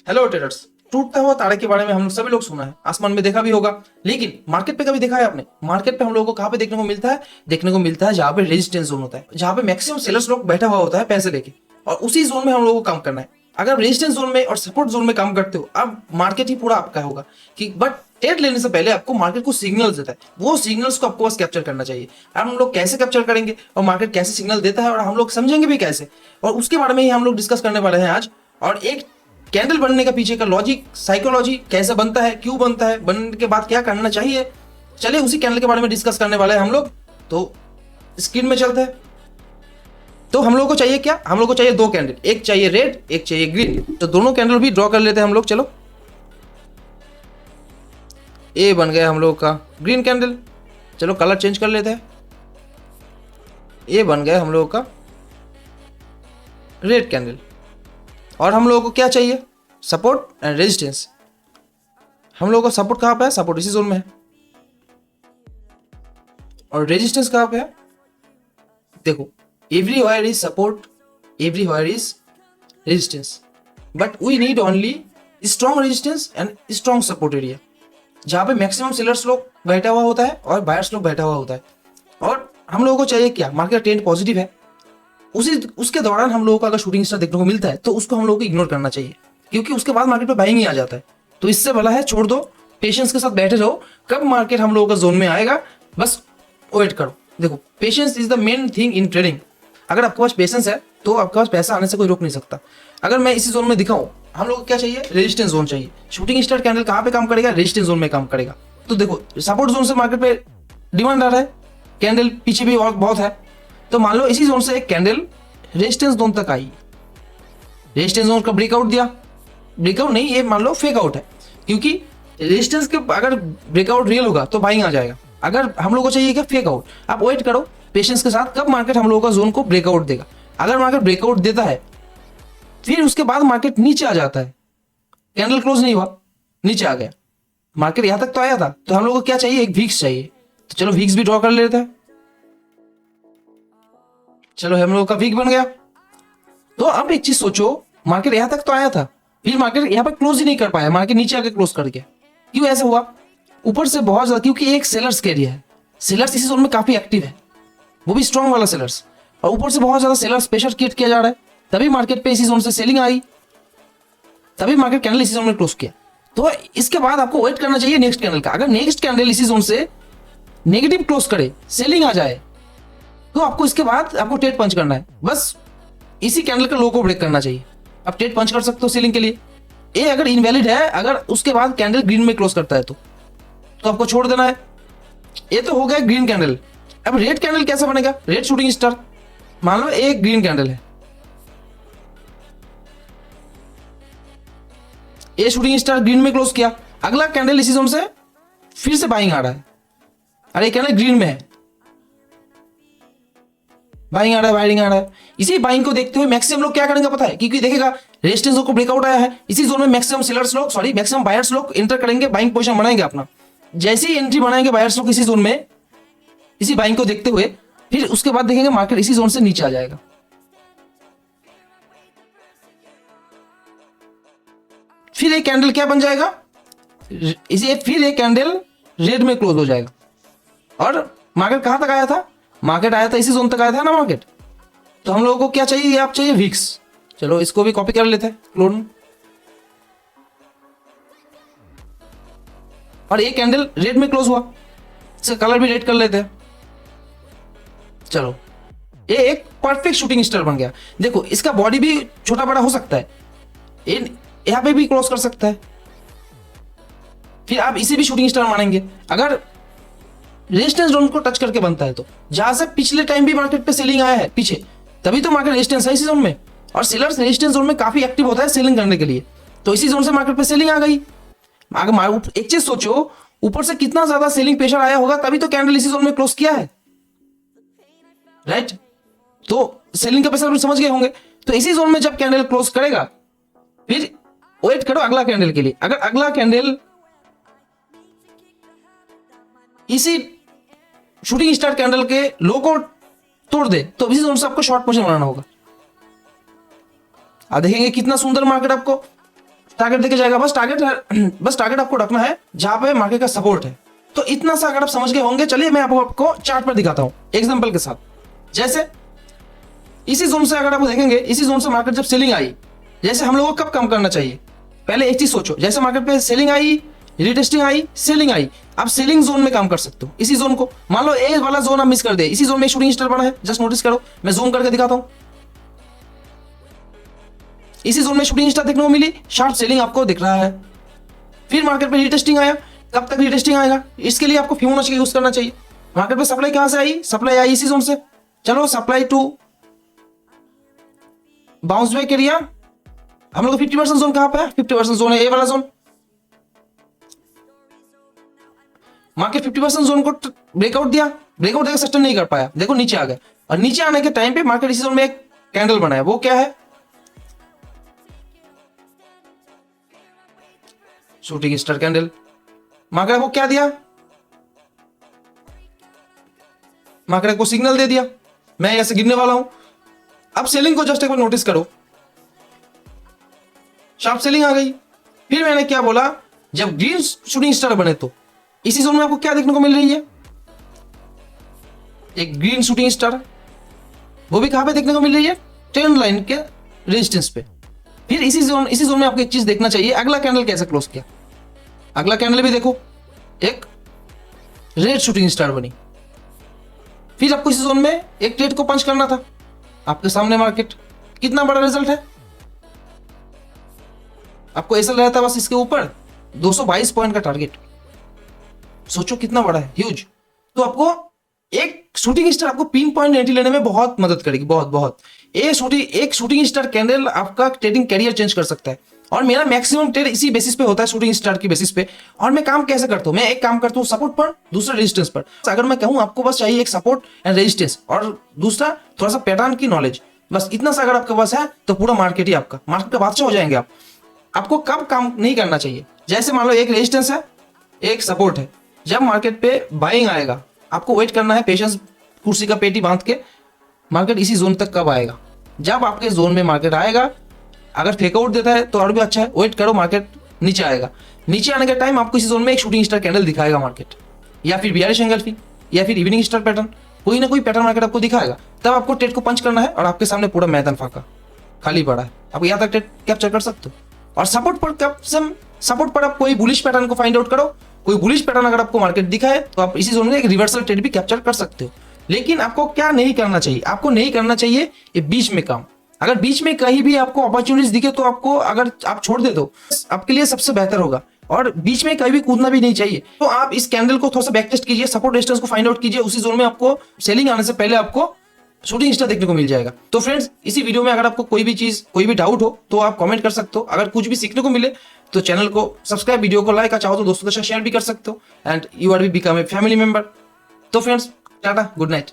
Hello traders. टूटता हुआ तारे के बारे में हम सभी लोग सुना है, आसमान में देखा भी होगा, लेकिन मार्केट पे कभी देखा है आपने? मार्केट पे हम लोगों को कहाँ पे देखने को मिलता है? देखने को मिलता है जहाँ पे रेजिस्टेंस जोन होता है, जहाँ पे मैक्सिमम सेलर्स लोग बैठा हुआ होता है पैसे लेके, और उसी जोन में हम लोगों को काम करना है। अगर रेजिस्टेंस जोन में और सपोर्ट जोन में काम करते हो, अब मार्केट ही पूरा आपका होगा कि बट ट्रेड लेने से पहले आपको मार्केट को सिग्नल्स देता है, वो सिग्नल्स को आपको बस कैप्चर करना चाहिए। अब हम लोग कैसे कैप्चर करेंगे और मार्केट कैसे सिग्नल देता है और हम लोग समझेंगे भी कैसे, और उसके बारे में ही हम लोग डिस्कस करने वाले हैं आज। और एक कैंडल बनने का पीछे का लॉजिक, साइकोलॉजी, कैसे बनता है, क्यों बनता है, बनने के बाद क्या करना चाहिए, चलिए उसी कैंडल के बारे में डिस्कस करने वाले हैं हम लोग। तो स्क्रीन में चलते हैं। तो हम लोग को चाहिए क्या? हम लोग को चाहिए दो कैंडल, एक चाहिए रेड, एक चाहिए ग्रीन। तो दोनों कैंडल भी ड्रॉ कर लेते हैं हम लोग। चलो, ए बन गया हम लोग का ग्रीन कैंडल। चलो कलर चेंज कर लेते हैं, ए बन गया हम लोग का रेड कैंडल। और हम लोगों को क्या चाहिए? Support and resistance. हम लोगों का सपोर्ट कहाँ पे है? सपोर्ट इसी जोन में है। और रेजिस्टेंस कहाँ पे है? देखो, everywhere is support, everywhere is resistance, but we need only strong resistance and strong support area, जहाँ पे मैक्सिमम सेलर्स लोग बैठा हुआ होता है और बायर्स लोग बैठा हुआ होता है। और हम लोगों को चाहिए क्या? मार्केट ट्रेंड पॉजिटिव है, उसके दौरान हम लोगों को अगर शूटिंग स्टार देखने को मिलता है तो उसको हम लोगों को इग्नोर करना चाहिए, क्योंकि उसके बाद मार्केट पे बाइंग ही आ जाता है। तो इससे भला है छोड़ दो, पेशेंस के साथ बैठे रहो। कब मार्केट हम लोगों का जोन में आएगा बस वेट करो। देखो, patience is the main thing in trading. अगर आपके पास पेशेंस है तो आपके पास पैसा आने से कोई रोक नहीं सकता। अगर मैं इसी जोन में दिखाऊं, हम लोग को क्या चाहिए? रेजिस्टेंस जोन चाहिए। शूटिंग स्टार कैंडल कहाँ पे काम करेगा? रेजिस्टेंस जोन में काम करेगा। तो देखो, सपोर्ट जोन से मार्केट पे डिमांड आ रहा है, कैंडल पीछे भी और बहुत है। तो मान लो इसी जोन से एक कैंडल रेजिस्टेंस जोन तक आई, रेजिस्टेंस जोन का ब्रेकआउट दिया, ब्रेकआउट नहीं, ये मान लो फेक आउट है, क्योंकि रेजिस्टेंस के अगर ब्रेकआउट रियल होगा तो बाइंग आ जाएगा। अगर हम लोग को चाहिए क्या? Fake out. आप वेट करो पेशेंस के साथ, कब मार्केट हम लोगों का जोन को ब्रेकआउट देगा। अगर मार्केट ब्रेकआउट देता है फिर उसके बाद मार्केट नीचे आ जाता है, कैंडल क्लोज नहीं हुआ, नीचे आ गया, मार्केट यहां तक तो आया था, तो हम लोग को क्या चाहिए? एक वीक्स चाहिए। तो चलो वीक्स भी ड्रॉ कर लेते हैं। चलो हम लोगों का वीक बन गया। तो अब एक चीज सोचो, मार्केट यहां तक तो आया था, फिर मार्केट यहां पर क्लोज ही नहीं कर पाया, मार्केट नीचे आके क्लोज कर गया। क्यों ऐसा हुआ? ऊपर से बहुत ज्यादा, क्योंकि एक सेलर्स का एरिया है, सेलर्स इसी जोन में काफी एक्टिव है, वो भी स्ट्रॉन्ग वाला सेलर्स, और ऊपर से बहुत ज्यादा सेलर्स प्रेशर क्रिएट किया जा रहा है, तभी मार्केट पे इसी जोन से सेलिंग आई, तभी मार्केट कैंडल इसी जोन में क्लोज किया। तो इसके बाद आपको वेट करना चाहिए नेक्स्ट कैंडल का। अगर नेक्स्ट कैंडल इसी जोन से नेगेटिव क्लोज करे, सेलिंग आ जाए, तो आपको इसके बाद आपको ट्रेड पंच करना है। बस इसी कैंडल का लो को ब्रेक करना चाहिए, आप ट्रेड पंच कर सकते हो सेलिंग के लिए। ये अगर इनवैलिड है, अगर उसके बाद कैंडल ग्रीन में क्लोज करता है तो आपको छोड़ देना है। ये तो हो गया ग्रीन कैंडल। अब रेड कैंडल कैसे बनेगा? रेड शूटिंग स्टार, मान लो एक ग्रीन कैंडल है, ये शूटिंग स्टार ग्रीन में क्लोज किया, अगला कैंडल इसी जोन से फिर से बाइंग आ रहा है, अरे कैंडल ग्रीन में है, बाइंग आ रहा है, बाइंग आ रहा है। इसी बाइंग को देखते हुए मैक्सिमम लोग क्या करेंगे पता है? क्योंकि देखेगा रेजिस्टेंस को ब्रेकआउट आया है, इसी जोन में मैक्सिमम सेलर्स लोग, सॉरी मैक्सिमम बायर्स लोग एंटर करेंगे, बाइंग पोजीशन बनाएंगे अपना। जैसे ही एंट्री बनाएंगे बायर्स लोग इसी जोन में, इसी बाइंग को देखते हुए, फिर उसके बाद देखेंगे मार्केट इसी जोन से नीचे आ जाएगा। फिर एक कैंडल क्या बन जाएगा? इसे फिर एक कैंडल रेड में क्लोज हो जाएगा। और मार्केट कहां तक आया था? मार्केट आया था इसी जोन तक आया था ना मार्केट। तो हम लोगों को क्या चाहिए? आप चाहिए वीक्स। चलो इसको भी कॉपी कर लेते हैं क्लोन, और एक कैंडल रेड में क्लोज हुआ, इसका कलर भी रेड कर लेते हैं। चलो, ये एक परफेक्ट शूटिंग स्टार बन गया। देखो, इसका बॉडी भी छोटा बड़ा हो सकता है, यहां पे भी क्लोज कर सकता है, फिर आप इसे भी शूटिंग स्टार मानेंगे अगर रेजिस्टेंस जोन को टच करके बनता है। तो जहां से पिछले टाइम भी मार्केट पे सेलिंग आया है पीछे, तभी तो मार्केट रेजिस्टेंस है इसी जोन में, और सेलर्स रेजिस्टेंस जोन में काफी एक्टिव होता है सेलिंग करने के लिए। तो इसी जोन से मार्केट पे सेलिंग आ गई। अगर एक चीज सोचो, ऊपर से कितना ज्यादा सेलिंग प्रेशर आया होगा, तभी तो कैंडल इसी जोन में क्लोज किया है, राइट? तो सेलिंग का प्रेशर समझ गए होंगे। तो इसी जोन में जब कैंडल क्लोज करेगा, फिर वेट करो अगला कैंडल के लिए। अगर अगला कैंडल इसी शूटिंग स्टार कैंडल के लो को तोड़ दे, तो इसी जोन से आपको शॉर्ट पोजीशन बनाना होगा। आप देखेंगे कितना सुंदर मार्केट आपको टारगेट देके जाएगा, बस टारगेट आपको रखना है जहां पे मार्केट का सपोर्ट है। तो इतना सा अगर आप समझ गए होंगे, चलिए मैं आपको चार्ट पर दिखाता हूं एग्जांपल के साथ। जैसे इसी जोन से अगर आप देखेंगे, इसी जोन से मार्केट जब सेलिंग आई, जैसे हम लोगों को कब कम करना चाहिए, पहले एक चीज सोचो, जैसे मार्केट पे सेलिंग आई, रिटेस्टिंग आई, सेलिंग आई, आप सेलिंग जोन में काम कर सकते हो। इसी जोन को मान लो ए वाला जोन आप मिस कर दे, इसी जोन में शूटिंग स्टार बना है, जस्ट नोटिस करो, मैं जूम करके दिखाता हूं। इसी जोन में शूटिंग स्टार देखने को मिली, शार्प सेलिंग आपको दिख रहा है। फिर मार्केट पे रिटेस्टिंग आया, कब तक रिटेस्टिंग आएगा, इसके लिए आपको फिबोनाची यूज करना चाहिए। मार्केट पे सप्लाई कहां से आई, सप्लाई आई इसी जोन से, चलो supply to bounce back area, हम लोग 50% जोन कहां पे है, 50% जोन है ए वाला जोन। मार्केट 50% जोन को ब्रेकआउट दिया, ब्रेकआउट देकर सस्टेन नहीं कर पाया, देखो नीचे आ गया, और नीचे आने के टाइम पे मार्केट इसी जोन में एक कैंडल बनाया, वो क्या है, शूटिंग स्टार कैंडल। मार्केट को क्या दिया, मार्केट को सिग्नल दे दिया, मैं ऐसे गिरने वाला हूं। अब सेलिंग को जस्ट एक बार नोटिस करो, शार्प सेलिंग आ गई। फिर मैंने क्या बोला, जब ग्रीन शूटिंग स्टार बने तो इसी जोन में आपको क्या देखने को मिल रही है, एक ग्रीन शूटिंग स्टार, वो भी कहां पे देखने को मिल रही है, ट्रेंड लाइन के रेजिस्टेंस पे। फिर इसी जोन में आपको एक चीज देखना चाहिए, अगला कैंडल कैसे क्लोज किया, अगला कैंडल भी देखो, एक रेड शूटिंग स्टार बनी। फिर आपको इसी जोन में एक ट्रेड को पंच करना था, आपके सामने मार्केट कितना बड़ा रिजल्ट है, आपको ऐसा रहता बस इसके ऊपर 222 पॉइंट का टारगेट, सोचो कितना बड़ा है, ह्यूज। तो आपको एक शूटिंग स्टार आपको पिन पॉइंट एंट्री लेने में बहुत मदद करेगी, बहुत। एक शूटिंग स्टार कैंडल आपका ट्रेडिंग कैरियर चेंज कर सकता है। और मेरा मैक्सिमम ट्रेड इसी बेसिस पे होता है, शूटिंग स्टार की बेसिस पे। और मैं काम कैसे करता हूं, मैं एक काम करता हूं सपोर्ट पर, दूसरा रेजिस्टेंस पर। अगर मैं कहूं आपको बस चाहिए एक सपोर्ट एंड रेजिस्टेंस, और दूसरा थोड़ा सा पैटर्न की नॉलेज, बस इतना सा अगर आपके पास है तो पूरा मार्केट ही आपका, मार्केट का बादशाह हो जाएंगे आप। आपको कब काम नहीं करना चाहिए, जैसे मान लो एक रेजिस्टेंस है, एक सपोर्ट है, जब मार्केट पे बाइंग आएगा आपको वेट करना है, पेशेंस, कुर्सी का पेटी बांध के, मार्केट इसी जोन तक कब आएगा, जब आपके जोन में मार्केट आएगा, अगर फेकआउट देता है तो और भी अच्छा है, वेट करो, मार्केट नीचे आएगा, नीचे आने का टाइम आपको इसी जोन में एक शूटिंग स्टार कैंडल दिखाएगा मार्केट, या फिर बियरिश एंगल्फिंग, या फिर इवनिंग स्टार पैटर्न, कोई ना कोई पैटर्न मार्केट आपको दिखाएगा। तब आपको ट्रेड को पंच करना है, और आपके सामने पूरा मैदान फाका खाली पड़ा है, आप यहाँ तक ट्रेड कैप्चर कर सकते हो। और सपोर्ट पर आप कोई बुलिश पैटर्न को फाइंड आउट करो, कोई बुलिश पैटर्न अगर आपको मार्केट दिखाए तो आप इसी जोन में एक रिवर्सल ट्रेड भी कैप्चर कर सकते हो। लेकिन आपको क्या नहीं करना चाहिए, आपको नहीं करना चाहिए ये बीच में काम। अगर बीच में कहीं भी आपको अपॉर्चुनिटीज दिखे तो आपको, अगर आप छोड़ दे तो आपके लिए सबसे बेहतर होगा, और बीच में कहीं भी कूदना भी नहीं चाहिए। तो आप इस कैंडल को थोड़ा सा बैक टेस्ट कीजिए, सपोर्ट रेजिस्टेंस को फाइंड आउट कीजिए, उसी जोन में आपको सेलिंग आने से पहले आपको शूटिंग स्टार देखने को मिल जाएगा। तो फ्रेंड्स, इसी वीडियो में अगर आपको कोई भी चीज, कोई भी डाउट हो तो आप कमेंट कर सकते हो। अगर कुछ भी सीखने को मिले तो चैनल को सब्सक्राइब, वीडियो को लाइक, चाहो तो दोस्तों के साथ शेयर भी कर सकते हो, and you R be become a family member. तो फ्रेंड्स, टाटा, गुड नाइट।